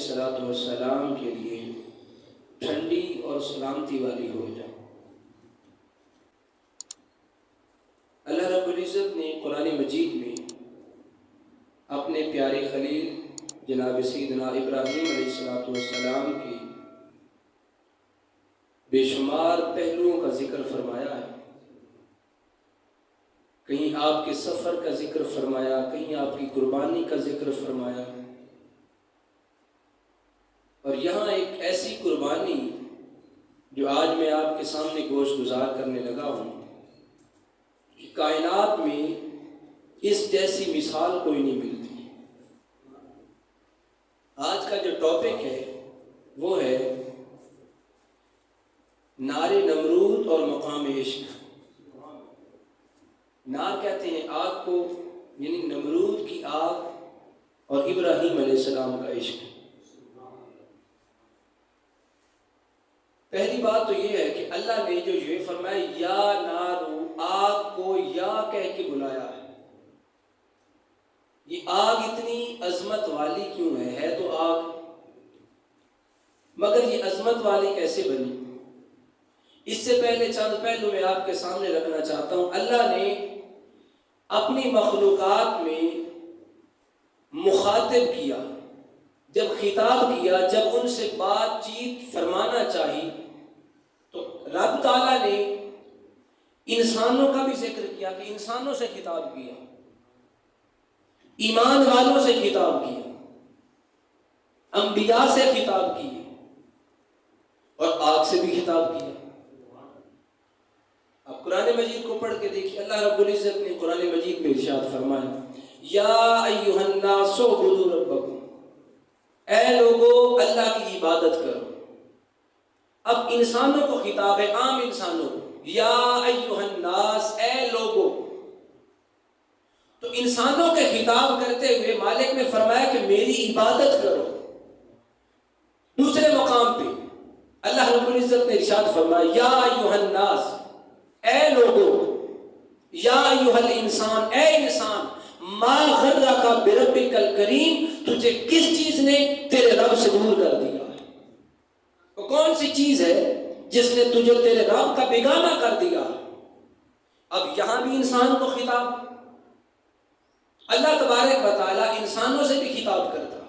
الصلوۃ والسلام کے لیے ٹھنڈی اور سلامتی والی ہو جائے۔ اللہ رب العزت نے قرآن مجید میں اپنے پیارے خلیل جناب سیدنا ابراہیم علیہ الصلوۃ والسلام کی بے شمار پہلوؤں کا ذکر فرمایا ہے۔ کہیں آپ کے سفر کا ذکر فرمایا، کہیں آپ کی قربانی کا ذکر فرمایا، اور یہاں ایک ایسی قربانی جو آج میں آپ کے سامنے گوشت گزار کرنے لگا ہوں کہ کائنات میں اس جیسی مثال کوئی نہیں ملتی۔ آج کا جو ٹاپک ہے وہ ہے نار نمرود اور مقام عشق۔ نار کہتے ہیں آگ کو، یعنی نمرود کی آگ، اور ابراہیم علیہ السلام کا عشق۔ پہلی بات تو یہ ہے کہ اللہ نے جو یہ فرمایا یا نارو، آگ کو یا کہہ کے بلایا ہے۔ یہ آگ اتنی عظمت والی کیوں ہے تو آگ، مگر یہ عظمت والی کیسے بنی؟ اس سے پہلے چند پہلو میں آپ کے سامنے رکھنا چاہتا ہوں۔ اللہ نے اپنی مخلوقات میں مخاطب کیا، جب خطاب کیا، جب ان سے بات چیت فرمانا چاہی تو رب تعالیٰ نے انسانوں کا بھی ذکر کیا کہ انسانوں سے خطاب کیا، ایمان والوں سے خطاب کیا، انبیاء سے خطاب کیا، اور آگ سے بھی خطاب کیا۔ اب قرآن مجید کو پڑھ کے دیکھیے، اللہ رب العزت نے قرآن مجید میں ارشاد فرمایا یا ایھا الناس اعبدوا ربکم، اے لوگو اللہ کی عبادت کرو۔ اب انسانوں کو خطاب ہے، عام انسانوں کو، یا ایھا الناس، اے لوگو۔ تو انسانوں کے خطاب کرتے ہوئے مالک نے فرمایا کہ میری عبادت کرو۔ دوسرے مقام پہ اللہ رب العزت نے ارشاد فرمایا یا ایھا الناس، اے لوگو، یا ایھا الانسان، اے انسان، ما غرک بربک الکریم، تجھے کس چیز نے تیرے رب سے دور کر دیا ہے؟ وہ کون سی چیز ہے جس نے تجھے تیرے رب کا بیگانہ کر دیا؟ اب یہاں بھی انسان کو خطاب، اللہ تبارک و تعالیٰ انسانوں سے بھی خطاب کرتا ہے۔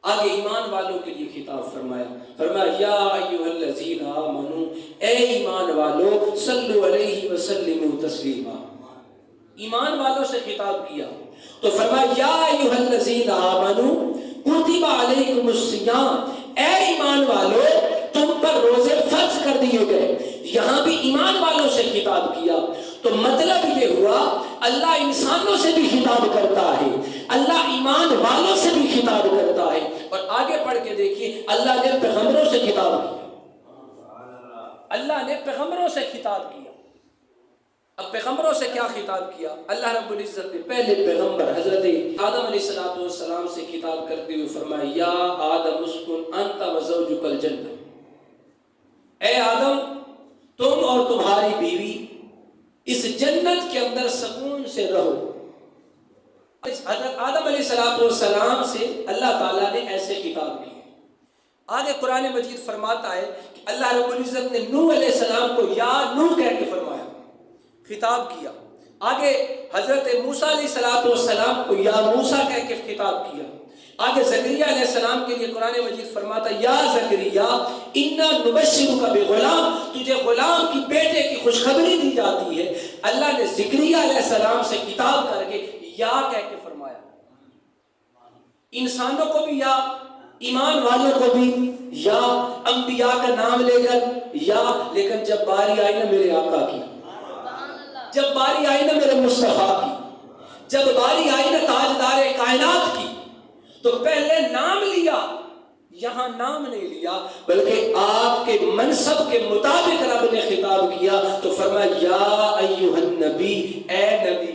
آگے ایمان والوں کے لیے خطاب فرمایا یا ایھا الذین آمنوا، اے ایمان والو، صلوا علیہ وسلموا تسلیما۔ ایمان والوں سے خطاب کیا تو فرمایا یا ایھا الذین آمنوا کتب علیکم الصیام، اے ایمان والو تم پر روزے فرض کر دیے گئے۔ یہاں بھی ایمان والوں سے خطاب کیا تو مطلب یہ ہوا اللہ انسانوں سے بھی خطاب کرتا ہے، اللہ ایمان والوں سے بھی خطاب کرتا ہے۔ اور آگے پڑھ کے دیکھیے اللہ نے پیغمبروں سے خطاب کیا، اللہ نے پیغمبروں سے خطاب کیا۔ اب پیغمبروں سے کیا خطاب کیا؟ اللہ رب العزت نے پہلے پیغمبر حضرت آدم علیہ السلام سے خطاب کرتے ہوئے فرمایا یا آدم اسکن انت وزوجک الجنہ، اے آدم تم اور تمہاری بیوی اس جنت کے اندر سکون سے رہو۔ حضرت آدم علیہ السلام سے اللہ تعالیٰ نے ایسے خطاب کیا۔ آگے قرآن مجید فرماتا ہے کہ اللہ رب العزت نے نوح علیہ السلام کو یا نوح کہہ کے فرمایا، خطاب کیا۔ آگے حضرت موسیٰ علیہ السلام کو یا موسیٰ کہہ کے خطاب کیا۔ آگے زکریا علیہ السلام کے لیے قرآن مجید فرماتا یا زکریا انا نبشرک بغلام، تجھے غلام کی بیٹے کی خوشخبری دی جاتی ہے۔ اللہ نے زکریا علیہ السلام سے خطاب کر کے یا کہہ کے فرمایا۔ انسانوں کو بھی یا، ایمان والوں کو بھی یا، انبیاء کا نام لے کر یا، لیکن جب باری آئی نا میرے آقا کی، جب باری آئی نا میرے مصطفیٰ کی، جب باری آئی نا تاجدار کائنات کی، تو پہلے نام لیا، یہاں نام نہیں لیا بلکہ آپ کے منصب کے مطابق رب نے خطاب کیا تو فرمایا یا ایھا النبی، اے نبی۔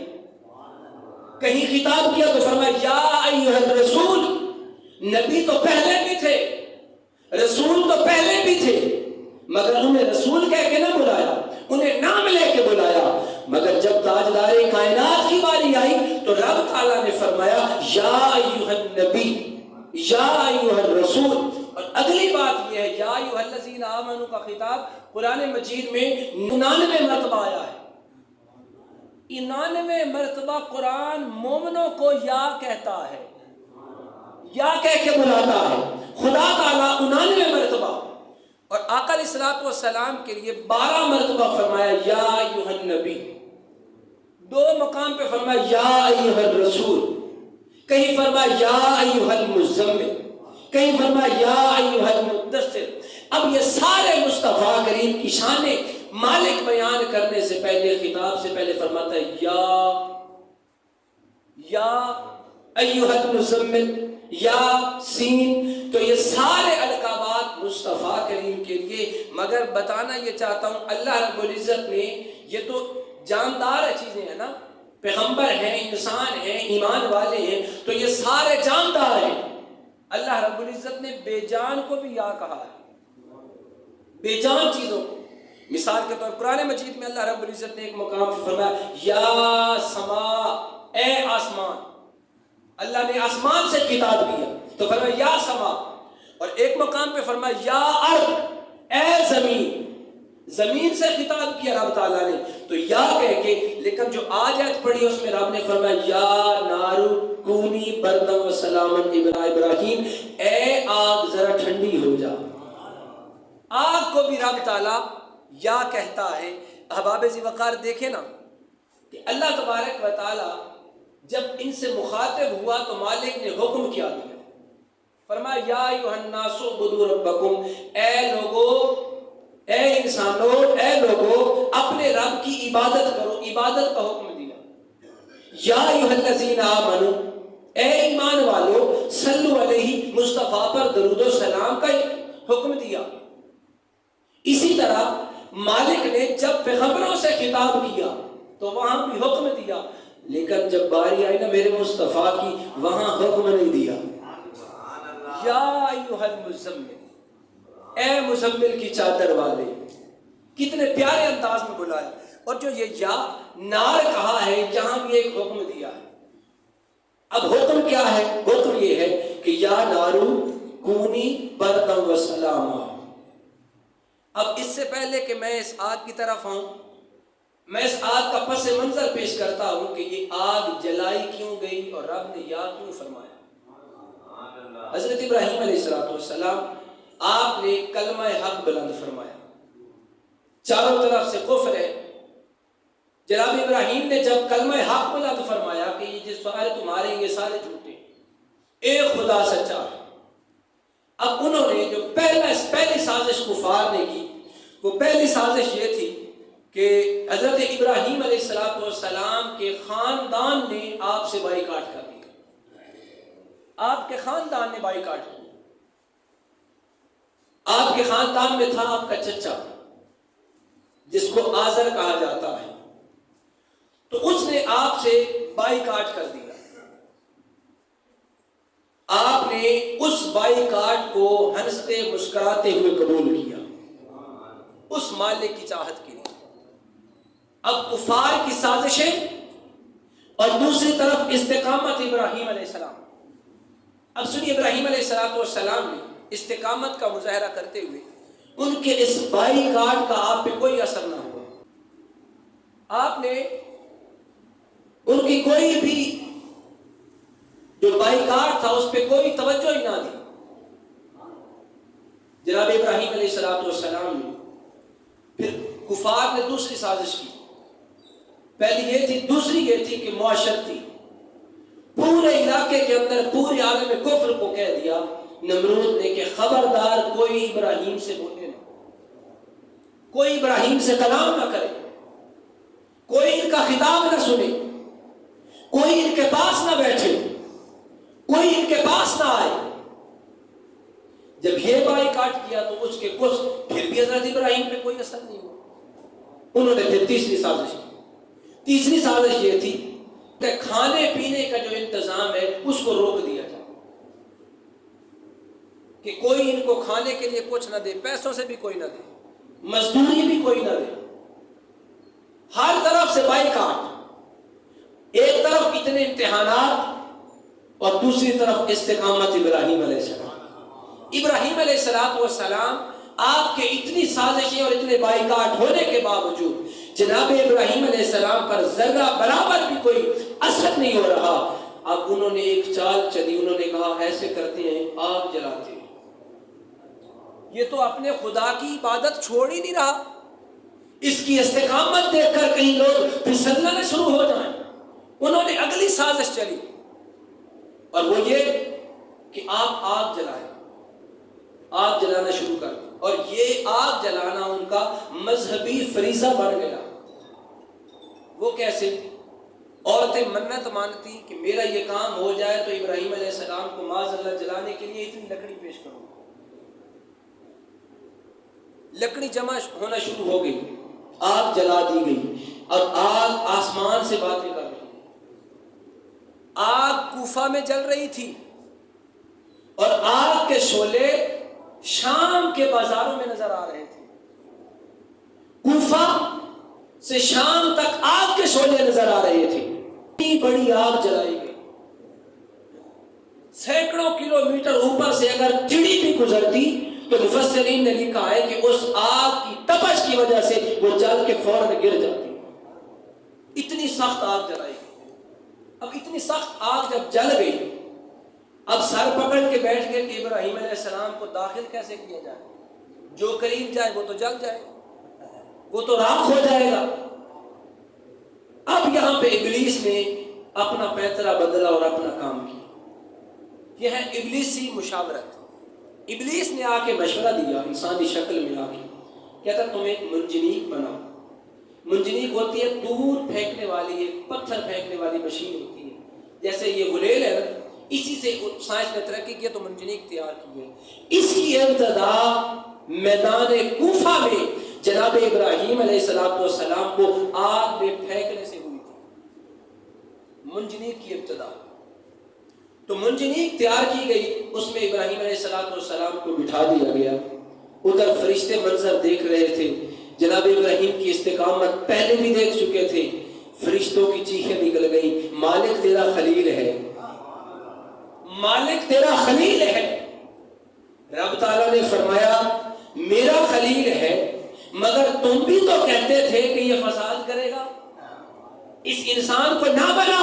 کہیں خطاب کیا تو فرمایا یا ایھا الرسول، نبی تو پہلے بھی تھے، رسول تو پہلے بھی تھے، مگر انہیں رسول کہہ کے نہ بلایا، انہیں نام لے کے بلایا۔ مگر جب تاجدار کائنات کی باری آئی تو رب تعالیٰ نے فرمایا یا ایھا النبی، یا ایھا الرسول، اور اگلی بات یہ ہے یا ایھا الذین آمنوا کا خطاب قرآن مجید میں 99 مرتبہ آیا ہے۔ 99 مرتبہ قرآن مومنوں کو یا کہتا ہے، یا کہہ کے بلاتا ہے خدا تعالیٰ 99 مرتبہ، اور آقا علیہ الصلوۃ والسلام کے لیے 12 مرتبہ فرمایا یا ایھا النبی، 2 مقام پہ فرمایا یا ایھا الرسول، کہیں فرمایا یا ایھا المزمل، کہیں فرمایا یا ایھا المدثر۔ اب یہ سارے مصطفیٰ کریم کی شانیں مالک بیان کرنے سے پہلے، خطاب سے پہلے فرماتا ہے یا ایھا المزمل، یا سین۔ تو یہ سارے القابات مصطفیٰ کریم کے لیے، مگر بتانا یہ چاہتا ہوں اللہ رب العزت نے، یہ تو جاندار چیزیں ہیں نا، پیغمبر ہیں، انسان ہیں، ایمان والے ہیں، تو یہ سارے جاندار ہیں۔ اللہ رب العزت نے بے جان کو بھی یا کہا ہے، بے جان چیزوں کو۔ مثال کے طور قرآن مجید میں اللہ رب العزت نے ایک مقام پر فرمایا یا سما، اے آسمان، اللہ نے آسمان سے خطاب کیا تو فرمایا یا سما، اور ایک مقام پہ فرمایا یا ارض، اے زمین، زمین سے خطاب کیا رب تعالیٰ نے تو یا کہہ کے۔ لیکن جو آج آیت پڑھی اس میں رب نے فرمایا یا نارو کونی بردم و سلامن ابراہیم، اے آگ ذرا ٹھنڈی ہو جا۔ آگ کو بھی رب تعالیٰ یا کہتا ہے۔ احباب ذی وقار دیکھیں نا کہ اللہ تبارک و تعالیٰ جب ان سے مخاطب ہوا تو مالک نے حکم کیا دیا، فرمایا یا ایھا الناس اعبدوا ربکم، اے لوگو، اے انسانوں، اے لوگو اپنے رب کی عبادت کرو، عبادت کا حکم دیا۔ یا ایھا الذین آمنوا، اے ایمان والو، صلو علیہ، مصطفیٰ پر درود و سلام کا حکم دیا۔ اسی طرح مالک نے جب پیغمبروں سے خطاب کیا تو وہاں بھی حکم دیا، لیکن جب باری آئی نا میرے مصطفیٰ کی، وہاں حکم نہیں دیا۔ یا ایھا المزمل، اے مزمل کی چادر والے، کتنے پیارے انداز میں بلایا۔ اور جو یہ یا نار کہا ہے یہاں بھی ایک حکم دیا ہے۔ اب حکم کیا ہے؟ حکم یہ ہے کہ یا نارو کونی بردم و سلاما۔ اب اس سے پہلے کہ میں اس آگ کی طرف آؤں، میں اس آگ کا پس منظر پیش کرتا ہوں کہ یہ آگ جلائی کیوں گئی اور رب نے یا کیوں فرمایا۔ حضرت ابراہیم علیہ السلام آپ نے کلمہ حق بلند فرمایا، چاروں طرف سے کفر ہے۔ جناب ابراہیم نے جب کلمہ حق بلند فرمایا کہ یہ جس سارے تمہارے یہ سارے جھوٹے، ایک خدا سچا ہے، اب انہوں نے جو پہلی سازش کفار نے کی، وہ پہلی سازش یہ تھی کہ حضرت ابراہیم علیہ السلام کے خاندان نے آپ سے بائیکاٹ کر دیا۔ آپ کے خاندان نے بائیکاٹ کیا۔ آپ کے خاندان میں تھا آپ کا چچا جس کو آزر کہا جاتا ہے، تو اس نے آپ سے بائیکاٹ کر دیا۔ آپ نے اس بائیکاٹ کو ہنستے مسکراتے ہوئے قبول کیا اس مالک کی چاہت کے لیے۔ اب کفار کی سازشیں اور دوسری طرف استقامت ابراہیم علیہ السلام۔ اب سنیے، ابراہیم علیہ السلام نے استقامت کا مظاہرہ کرتے ہوئے ان کے اس بائیکاٹ کا آپ پہ کوئی اثر نہ ہوا۔ آپ نے ان کی کوئی بھی جو بائیکاٹ تھا اس پہ کوئی توجہ ہی نہ دی۔ جناب ابراہیم علیہ السلام نے پھر کفار نے دوسری سازش کی۔ پہلی یہ تھی، دوسری یہ تھی کہ معاشرتی پورے علاقے کے اندر پورے عالم کفر کو کہہ دیا نمرود نے کہ خبردار کوئی ابراہیم سے بولے نہ، کوئی ابراہیم سے کلام نہ کرے، کوئی ان کا خطاب نہ سنے، کوئی ان کے پاس نہ بیٹھے، کوئی ان کے پاس نہ آئے۔ جب یہ بائیکاٹ کیا تو اس کے کچھ پھر بھی حضرت ابراہیم پہ کوئی اثر نہیں ہوا۔ انہوں نے پھر تیسری سازش کی۔ تیسری سازش یہ تھی کہ کھانے پینے کا جو انتظام ہے اس کو روک دیا جائے، کہ کوئی ان کو کھانے کے لیے کچھ نہ دے، پیسوں سے بھی کوئی نہ دے، مزدوری بھی کوئی نہ دے، ہر طرف سے بائیکاٹ۔ ایک طرف اتنے امتحانات، اور دوسری طرف استقامت ابراہیم علیہ السلام۔ ابراہیم علیہ السلام آپ کے اتنی سازشیں اور اتنے بائیکاٹ ہونے کے باوجود جناب ابراہیم علیہ السلام پر ذرہ برابر بھی کوئی اثر نہیں ہو رہا۔ اب انہوں نے ایک چال چلی، انہوں نے کہا ایسے کرتے ہیں، آگ جلاتے ہیں۔ یہ تو اپنے خدا کی عبادت چھوڑ ہی نہیں رہا، اس کی استقامت دیکھ کر کہیں لوگ پھسلنا نہ شروع ہو جائیں۔ انہوں نے اگلی سازش چلی، اور وہ یہ کہ آپ آگ جلائیں، آگ جلانا شروع کر دیں۔ اور یہ آگ جلانا ان کا مذہبی فریضہ بن گیا۔ وہ کیسے؟ عورتیں منت مانتی کہ میرا یہ کام ہو جائے تو ابراہیم علیہ السلام کو معاذ اللہ جلانے کے لیے اتنی لکڑی پیش کروں۔ لکڑی جمع ہونا شروع ہو گئی، آگ جلا دی گئی۔ اب آگ آسمان سے باتیں کر رہی ہے۔ آگ کوفہ میں جل رہی تھی، اور آگ کے شعلے شام کے بازاروں میں نظر آ رہے تھے۔ کوفہ سے شام تک آگ کے شعلے نظر آ رہے تھے۔ اتنی بڑی آگ جلائی گئی، سینکڑوں کلومیٹر اوپر سے اگر چڑی بھی گزرتی تو مفسرین نے لکھا ہے کہ اس آگ کی تپش کی وجہ سے وہ جل کے فوراً گر جاتی۔ اتنی سخت آگ جلائی گئی۔ اب اتنی سخت آگ جب جل گئی، اب سر پکڑ کے بیٹھ گئے کہ ابراہیم علیہ السلام کو داخل کیسے کیا جائے؟ جو قریب جائے وہ تو جل جائے، وہ تو راکھ ہو جائے گا۔ اب یہاں پہ ابلیس نے اپنا پیترا بدلا اور اپنا کام کیا۔ یہ ہے ابلیسی مشاورت۔ ابلیس نے آ کے مشورہ دیا انسانی شکل میں آ کے، کہتا تم ایک منجنیق بناؤ۔ منجنیق ہوتی ہے دور پھینکنے والی، ایک پتھر پھینکنے والی مشین ہوتی ہے، جیسے یہ غلیل ہے نا، اسی سے سائنس نے ترقی کیا تو منجنیق تیار کی ہے۔ اس کی ابتدا میدان کوفہ میں جناب ابراہیم علیہ السلام کو آگ میں پھینکنے سے ہوئی تھی، منجنیق کی ابتدا۔ تو منجنیق تیار کی گئی، اس میں ابراہیم علیہ السلام کو بٹھا دیا گیا۔ ادھر فرشتے منظر دیکھ رہے تھے، جناب ابراہیم کی استقامت پہلے بھی دیکھ چکے تھے۔ فرشتوں کی چیخیں نکل گئی، مالک تیرا خلیل ہے، مالک تیرا خلیل ہے۔ رب تعالیٰ نے فرمایا میرا خلیل ہے، مگر تم بھی تو کہتے تھے کہ یہ فساد کرے گا، اس انسان کو نہ بنا۔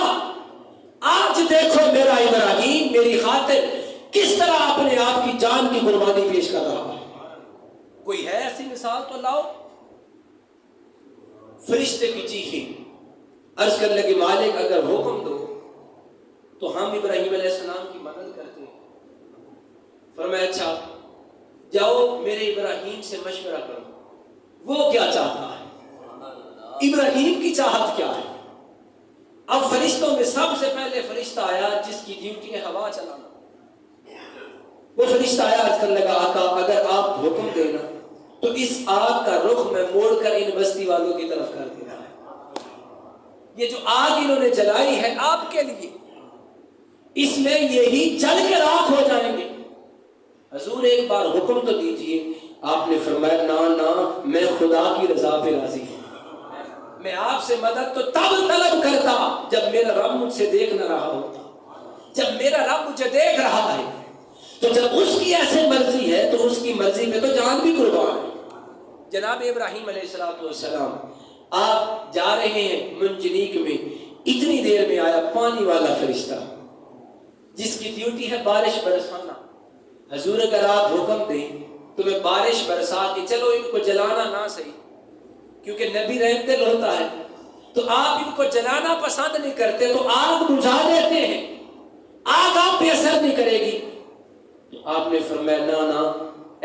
آج دیکھو میرا ابراہیم میری خاطر کس طرح اپنے آپ کی جان کی قربانی پیش کر رہا ہے۔ کوئی ہے ایسی مثال تو لاؤ۔ فرشتے کی چیخیں، عرض کرنے لگے مالک اگر حکم دو تو ہم ابراہیم علیہ السلام کی مدد کرتے ہیں۔ فرمایا اچھا جاؤ میرے ابراہیم سے مشورہ کرو، وہ کیا چاہتا ہے، ابراہیم کی چاہت کیا ہے۔ اب فرشتوں میں سب سے پہلے فرشتہ آیا جس کی ڈیوٹی ہے ہوا چلانا۔ وہ فرشتہ آیا، عرض کرنے لگا آقا اگر آپ حکم دینا تو اس آگ کا رخ میں موڑ کر ان بستی والوں کی طرف کر دینا ہے۔ یہ جو آگ انہوں نے جلائی ہے آپ کے لیے، اس میں یہی جل کے راکھ ہو جائیں گے۔ حضور ایک بار حکم تو دیجئے۔ آپ نے فرمایا نا میں خدا کی رضا پہ راضی ہوں، میں آپ سے مدد تو تب طلب کرتا جب میرا رب مجھ سے دیکھ نہ رہا ہوتا۔ جب میرا رب مجھے دیکھ رہا ہے تو جب اس کی ایسے مرضی ہے تو اس کی مرضی میں تو جان بھی قربان ہے۔ جناب ابراہیم علیہ السلام آپ جا رہے ہیں منجنیق میں، اتنی دیر میں آیا پانی والا فرشتہ جس کی ڈیوٹی ہے بارش برسانا۔ حضور اگر آپ حکم دیں تو میں بارش برسا کے چلو ان کو جلانا نہ صحیح، کیونکہ نبی رحم دل ہوتا ہے، تو آپ ان کو جلانا پسند نہیں کرتے تو آگ بجھا دیتے ہیں، آگ آپ پہ اثر نہیں کرے گی۔ تو آپ نے فرمایا نا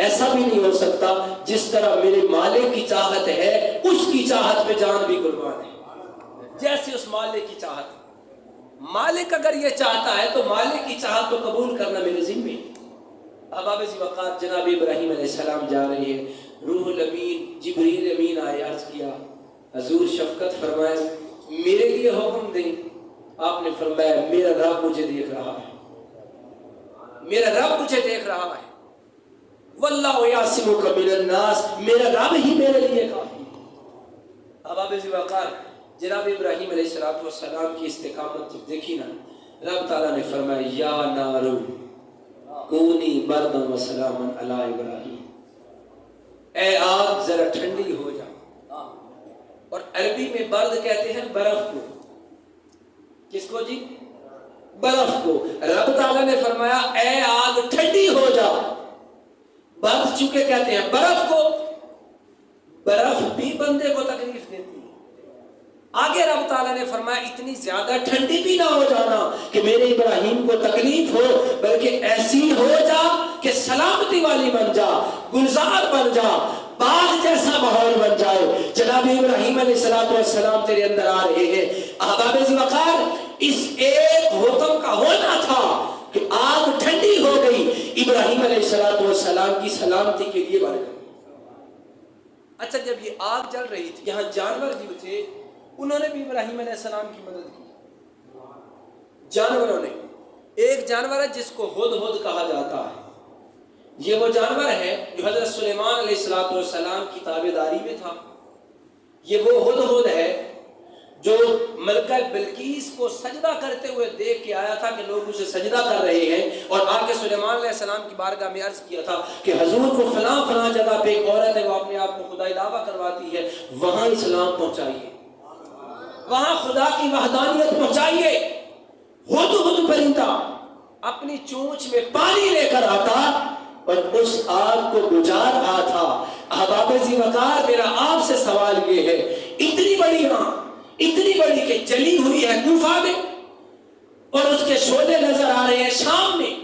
ایسا بھی نہیں ہو سکتا، جس طرح میرے مالک کی چاہت ہے اس کی چاہت پہ جان بھی قربان ہے، جیسے اس مالک کی چاہت ہے۔ مالک اگر یہ چاہتا ہے تو مالک کی چاہت کو قبول کرنا میرے ذمہ ہے۔ اب آپ اسی وقت جناب ابراہیم علیہ السلام جا رہے ہیں، روح الامین جبریل امین آئے، عرض کیا حضور شفقت فرمائے میرے لیے حکم دیں۔ آپ نے فرمایا میرا رب مجھے دیکھ رہا ہے، میرا رب مجھے دیکھ رہا ہے، واللہ یعصمک من الناس، میرا رب ہی میرے لیے کافی ہے۔ اب آپ اسی وقت جناب ابراہیم علیہ السلام کی استقامت جب دیکھی نا، رب تعالیٰ نے فرمایا یا نارو کونی بردم و سلامن علی ابراہیم، اے آگ ذرا ٹھنڈی ہو جا. اور عربی میں برد کہتے ہیں برف کو. کس کو جی؟ برف کو. رب تعالیٰ نے فرمایا اے آگ ٹھنڈی ہو جا. برف چونکہ کہتے ہیں برف کو، برف بھی بندے کو تکلیف دیتی ہے. آگے رب تعالیٰ نے فرمایا اتنی زیادہ ٹھنڈی بھی نہ ہو جانا کہ میرے ابراہیم کو تکلیف ہو، بلکہ ایسی ہو جا کہ سلامتی والی بن جا، گلزار بن جا، باغ جیسا ماحول بن جائے. جناب ابراہیم علیہ السلام تیرے اندر آ رہے ہیں. احباب ذی وقار، اس ایک حکم کا ہونا تھا کہ آگ ٹھنڈی ہو گئی، ابراہیم علیہ السلام کی سلامتی کے لیے بن گئی. اچھا، جب یہ آگ جل رہی تھی، یہاں جانور جو تھے انہوں نے بھی ابراہیم علیہ السلام کی مدد کی. جانوروں نے، ایک جانور ہے جس کو ہدہد کہا جاتا ہے. یہ وہ جانور ہے جو حضرت سلیمان علیہ السلام کی تابعداری میں تھا. یہ وہ ہدہد ہے جو ملکہ بلقیس کو سجدہ کرتے ہوئے دیکھ کے آیا تھا کہ لوگ اسے سجدہ کر رہے ہیں، اور آ کے سلیمان علیہ السلام کی بارگاہ میں عرض کیا تھا کہ حضور کو فلاں فلاں جگہ پہ ایک عورت ہے، وہ اپنے آپ کو خدائی دعویٰ کرواتی ہے، وہاں اسلام پہنچائیے، وہاں خدا کی وحدانیت پہنچائیے. ہدہد پرندہ اپنی چونچ میں پانی لے کر آتا اور اس آگ کو بجھا رہا تھا. احباب ذی وقار، میرا آپ سے سوال یہ ہے، اتنی بڑی آگ، اتنی بڑی کہ جلی ہوئی ہے کوفہ میں، اور اس کے شعلے نظر آ رہے ہیں شام میں،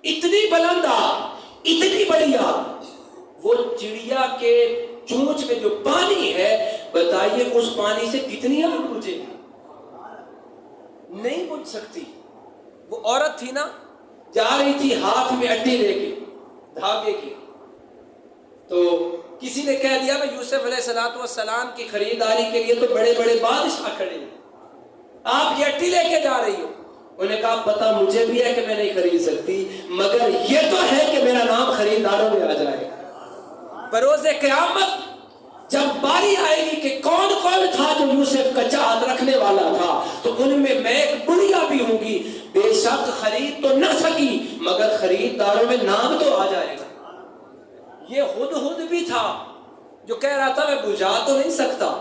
اتنی بلند آگ، اتنی بڑی آگ، وہ چڑیا کے چونچ میں جو پانی ہے، بتائیے اس پانی سے کتنی آگ بجھے گی؟ نہیں بجھ سکتی. وہ عورت تھی نا، جا رہی تھی ہاتھ میں اڈی لے کے دھاگے کی، تو کسی نے کہہ دیا کہ یوسف علیہ السلام کی خریداری کے لیے تو بڑے بڑے بادشاہ کھڑے ہیں، آپ یہ اڈی لے کے جا رہی ہو. انہوں نے کہا پتہ مجھے بھی ہے کہ میں نہیں خرید سکتی، مگر یہ تو ہے کہ میرا نام خریداروں میں آ جائے گا. بروز قیامت جب باری آئے گی کہ کون کون تھا جو یوسف کا چاہت رکھنے والا تھا، تو ان میں ایک بڑھیا بھی ہوں گی. بے شک خرید تو نہ سکی، مگر خریداروں میں نام تو آ جائے گا. یہ ہدہد بھی تھا جو کہہ رہا تھا میں بجھا تو نہیں سکتا،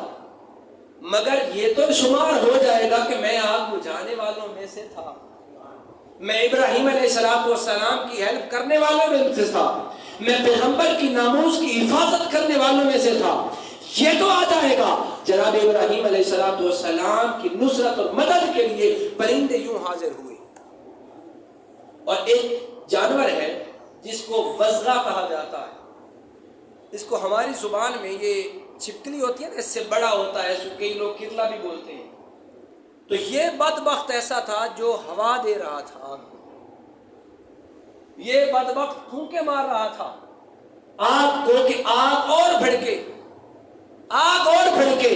مگر یہ تو شمار ہو جائے گا کہ میں آگ بجھانے والوں میں سے تھا، میں ابراہیم علیہ السلام کی ہیلپ کرنے والوں میں سے تھا، میں پیغمبر کی ناموس کی حفاظت کرنے والوں میں سے تھا. یہ تو آ جائے گا. جناب ابراہیم علیہ السلام کی نصرت اور مدد کے لیے پرندے یوں حاضر ہوئے. اور ایک جانور ہے جس کو وزغہ کہا جاتا ہے، اس کو ہماری زبان میں یہ چھپکلی ہوتی ہے نا، اس سے بڑا ہوتا ہے، اس کو کئی لوگ کرلا بھی بولتے ہیں. تو یہ بدبخت ایسا تھا جو ہوا دے رہا تھا، یہ بدبخت پھونکے مار رہا تھا آگ کو کہ آگ اور بھڑکے، آگ اور بھڑکے،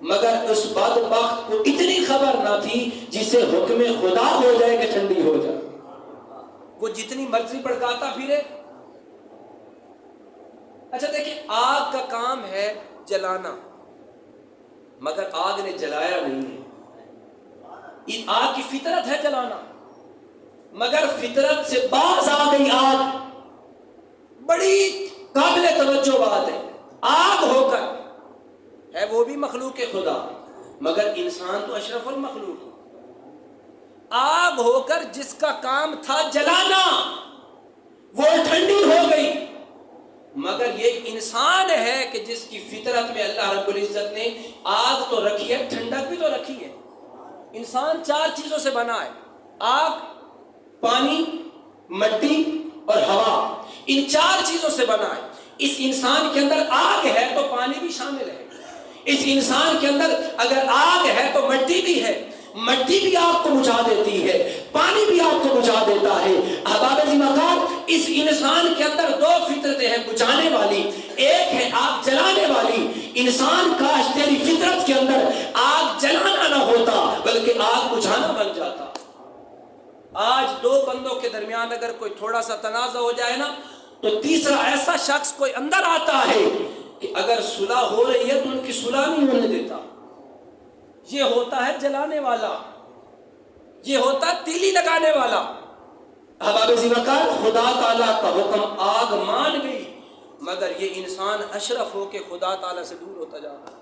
مگر اس بدبخت کو اتنی خبر نہ تھی جسے حکم خدا ہو جائے کہ ٹھنڈی ہو جائے. وہ جتنی مرضی بھڑکاتا پھرے. اچھا دیکھیں، آگ کا کام ہے جلانا، مگر آگ نے جلایا نہیں ہے. آگ کی فطرت ہے جلانا، مگر فطرت سے باز آ گئی آگ. بڑی قابل توجہ بات ہے. آگ ہو کر ہے وہ بھی مخلوق خدا، مگر انسان تو اشرف المخلوق. آگ ہو کر جس کا کام تھا جلانا، وہ ٹھنڈی ہو گئی. مگر یہ انسان ہے کہ جس کی فطرت میں اللہ رب العزت نے آگ تو رکھی ہے، ٹھنڈک بھی تو رکھی ہے. انسان 4 چیزوں سے بنا ہے: آگ، پانی، مٹی اور ہوا. ان 4 چیزوں سے بنا ہے. اس انسان کے اندر آگ ہے تو پانی بھی شامل ہے. اس انسان کے اندر اگر آگ ہے تو مٹی بھی ہے. مٹی بھی آگ کو بجھا دیتی ہے، پانی بھی آگ کو بجھا دیتا ہے. احباب ذی وقار، اس انسان کے اندر 2 فطرتیں ہیں بجھانے والی، ایک ہے آگ جلانے والی. انسان کاش تیری فطرت کے اندر آگ جلانا نہ ہوتا بلکہ آگ بجھانا بن جاتا. آج 2 بندوں کے درمیان اگر کوئی تھوڑا سا تنازع ہو جائے نا، تو تیسرا ایسا شخص کوئی اندر آتا ہے کہ اگر صلح ہو رہی ہے تو ان کی صلح نہیں ہونے دیتا. یہ ہوتا ہے جلانے والا، یہ ہوتا تیلی لگانے والا۔ احباب وقار، خدا تعالیٰ کا حکم آگ مان گئی، مگر یہ انسان اشرف ہو کے خدا تعالیٰ سے دور ہوتا جا رہا ہے۔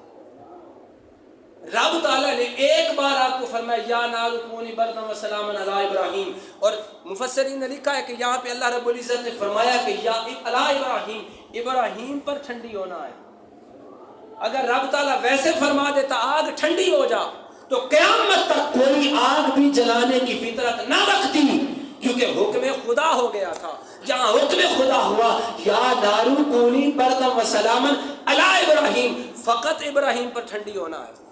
رب تعالیٰ نے ایک بار آپ کو فرمایا یا نار کونی برداً و سلاما علی ابراہیم، اور مفسرین نے لکھا ہے کہ یہاں پہ اللہ رب العزت نے فرمایا کہ یا علی ابراہیم، ابراہیم پر ٹھنڈی ہونا ہے۔ اگر رب تعالیٰ ویسے فرما دیتا آگ ٹھنڈی ہو جا تو قیامت تک کوئی آگ بھی جلانے کی فطرت نہ رکھتی، کیونکہ حکم خدا ہو گیا تھا۔ جہاں حکم خدا ہوا یا نار کونی برداً و سلاما علی ابراہیم، فقط ابراہیم پر ٹھنڈی ہونا ہے،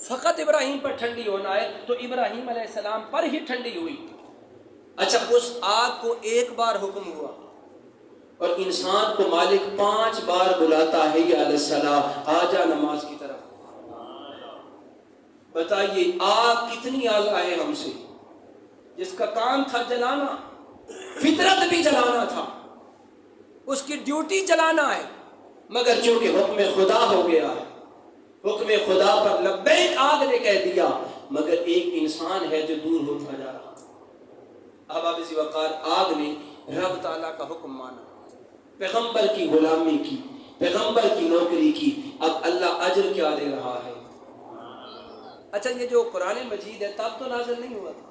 فقط ابراہیم پر ٹھنڈی ہونا ہے، تو ابراہیم علیہ السلام پر ہی ٹھنڈی ہوئی۔ اچھا، اس آگ کو ایک بار حکم ہوا اور انسان کو مالک 5 بار بلاتا ہے یا علیہ السلام آ جا نماز کی طرف۔ بتائیے آگ کتنی آگاہ ہے ہم سے، جس کا کام تھا جلانا، فطرت بھی جلانا تھا، اس کی ڈیوٹی جلانا ہے، مگر چونکہ حکم خدا ہو گیا ہے، حکم خدا پر لبیک آگ نے کہہ دیا، مگر ایک انسان ہے جو دور ہوتا جا رہا۔ احباب وقار، آگ نے رب تعالیٰ کا حکم مانا، پیغمبر کی غلامی کی، پیغمبر کی نوکری کی، اب اللہ اجر کیا دے رہا ہے۔ اچھا، یہ جو قرآن مجید ہے تب تو نازل نہیں ہوا تھا،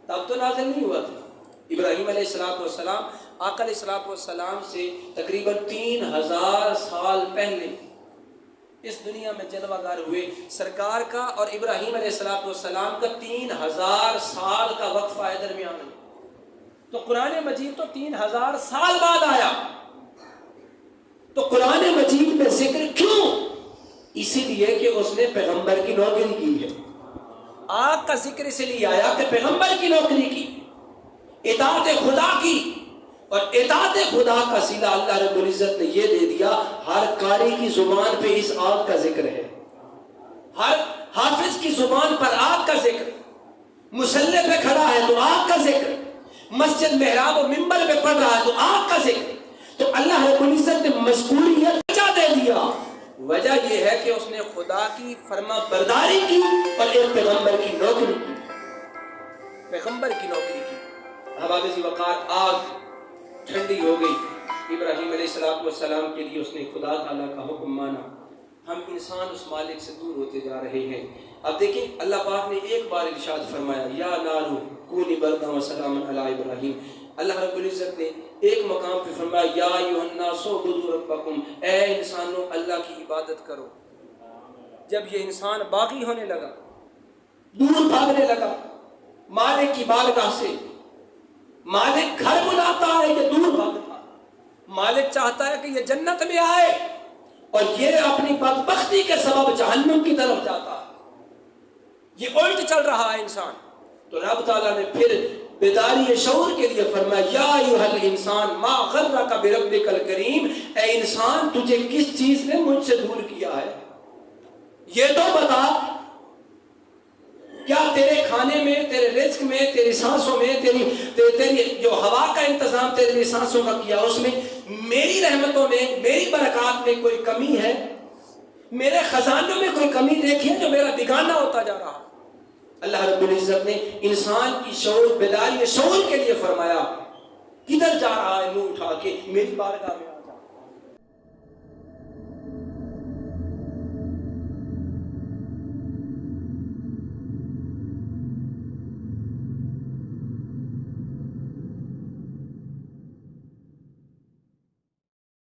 تب تو نازل نہیں ہوا تھا۔ ابراہیم علیہ السلام آقا علیہ السلام سے تقریباً 3000 سال پہلے اس دنیا میں جلوہ گر ہوئے۔ سرکار کا اور ابراہیم علیہ السلام کا 3000 سال کا وقفہ ہے درمیان میں، تو قرآن مجید تو 3000 سال بعد آیا۔ تو قرآن مجید میں ذکر کیوں؟ اسی لیے کہ اس نے پیغمبر کی نوکری کی ہے۔ آگ کا ذکر اس لیے آیا کہ پیغمبر کی نوکری کی، اطاعت خدا کی، اور اطاعت خدا کا صلہ اللہ رب العزت نے یہ دے دیا، ہر قاری کی زبان پہ اس آگ کا ذکر ہے، ہر حافظ کی زبان پر آگ کا ذکر، مصلی پہ کھڑا ہے تو آگ کا ذکر، مسجد محراب و منبر پہ پڑھ رہا ہے تو آگ کا ذکر۔ تو اللہ رب العزت نے مذکوریت وجہ دے دیا، وجہ یہ ہے کہ اس نے خدا کی فرما برداری کی اور ایک پیغمبر کی نوکری کی، پیغمبر کی نوکری کی۔ احباب وقار، آگ ٹھنڈی ہو گئی، ابراہیم علیہ السلام کے لیے اس نے خدا تعالیٰ کا حکم مانا۔ ہم انسان اس مالک سے دور ہوتے جا رہے ہیں۔ اب دیکھیں اللہ پاک نے ایک بار ارشاد فرمایا یا نارو کونی برداً و سلاما علی ابراہیم۔ اللہ رب العزت نے ایک مقام پہ فرمایا یا ایھا الناس اعبدوا ربکم، اے انسانوں اللہ کی عبادت کرو۔ جب یہ انسان باغی ہونے لگا، دور بھاگنے لگا مالک کی بارگاہ سے، مالک گھر بلاتا ہے یہ دور بھاگتا، مالک چاہتا ہے کہ یہ جنت میں آئے اور یہ اپنی بدبختی کے سبب جہنم کی طرف جاتا ہے، یہ الٹ چل رہا ہے انسان۔ تو رب تعالیٰ نے پھر بیداری شعور کے لیے فرمایا یا ایھا الانسان ما غرک بربک الکریم، اے انسان تجھے کس چیز نے مجھ سے دور کیا ہے، یہ تو بتا، کیا تیرے کھانے میں، تیرے رزق میں، تیری سانسوں میں، تیری جو ہوا کا انتظام تیرے لیے سانسوں کا کیا، اس میں میری رحمتوں میں، میری برکات میں کوئی کمی ہے، میرے خزانوں میں کوئی کمی دیکھی ہے جو میرا بگانا ہوتا جا رہا۔ اللہ رب العزت نے انسان کی شعور بیداری شعور کے لیے فرمایا کدھر جا رہا ہے منہ اٹھا کے، میری بارگاہ میں آ۔